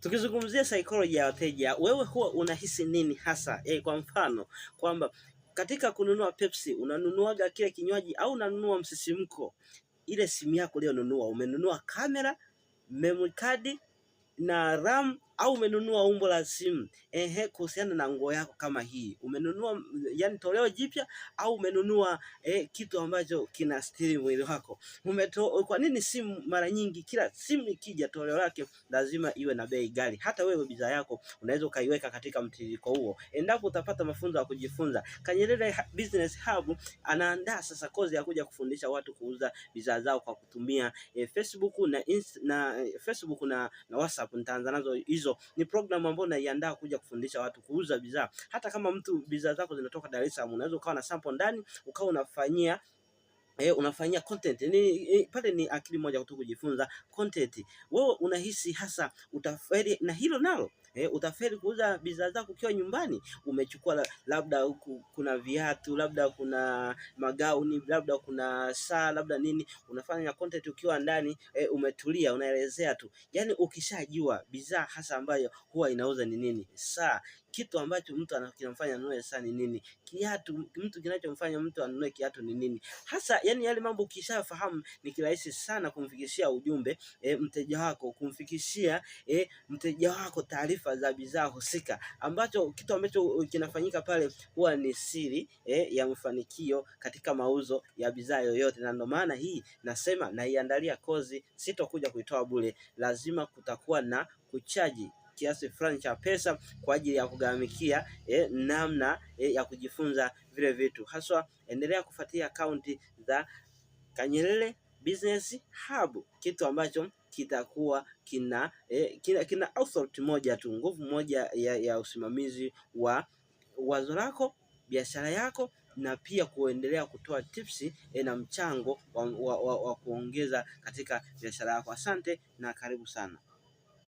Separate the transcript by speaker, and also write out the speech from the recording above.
Speaker 1: Tukizungumzia psychology ya wateja, wewe huwa unahisi nini hasa? Kwa mfano kwamba katika kununua Pepsi unanunuaga kile kinywaji au unanunua msisimko? Ile simu yako uliyonunua, umenunua kamera, memory card na RAM au umenunua umbo la simu? Kuhusiana na nguo yako kama hii, umenunua yani toleo jipya au umenunua kitu ambacho kinastiri mwili wako? Kwa nini simu mara nyingi kila simu ikija toleo lake lazima iwe na bei ghali? Hata wewe bidhaa yako unaweza ukaiweka katika mtiririko huo endapo utapata mafunzo ya kujifunza. Kanyerere Business Hub anaandaa sasa kozi ya kuja kufundisha watu kuuza bidhaa zao kwa kutumia Facebook na WhatsApp. Nitaanza nazo hizo. Ni program ambayo naiandaa kuja kufundisha watu kuuza bidhaa. Hata kama mtu bidhaa zako zinatoka Dar es Salaam, unaweza ukawa na sample ndani ukawa unafanyia content. Pale ni akili moja kutoka kujifunza content. Wewe unahisi hasa utafeli na hilo nalo? Utafeli kuuza bidhaa zako ukiwa nyumbani? Umechukua labda kuna viatu, labda kuna magauni, labda kuna saa, labda nini, unafanya content ukiwa ndani, umetulia unaelezea tu. Yaani ukishajua bidhaa hasa ambayo huwa inauza ni nini, saa, kitu ambacho mtu kinamfanya anunue saa ni nini, kiatu, mtu kinachomfanya mtu anunue kiatu ni nini hasa. Yani yale mambo ukishafahamu ni kirahisi sana kumfikishia ujumbe mteja wako, kumfikishia mteja wako taarifa za bidhaa husika, kitu ambacho kinafanyika pale huwa ni siri ya mafanikio katika mauzo ya bidhaa yoyote. Na ndio maana hii nasema naiandalia kozi, sitokuja kuitoa bure, lazima kutakuwa na kuchaji kiasi fulani cha pesa kwa ajili ya kugharamikia namna ya kujifunza vile vitu. Haswa endelea kufuatia akaunti za Kanyerere Business Hub, kitu ambacho kitakuwa kina authority moja tu, nguvu moja ya usimamizi wa wazo lako, biashara yako, na pia kuendelea kutoa tips na mchango wa kuongeza katika biashara yako. Asante na karibu sana.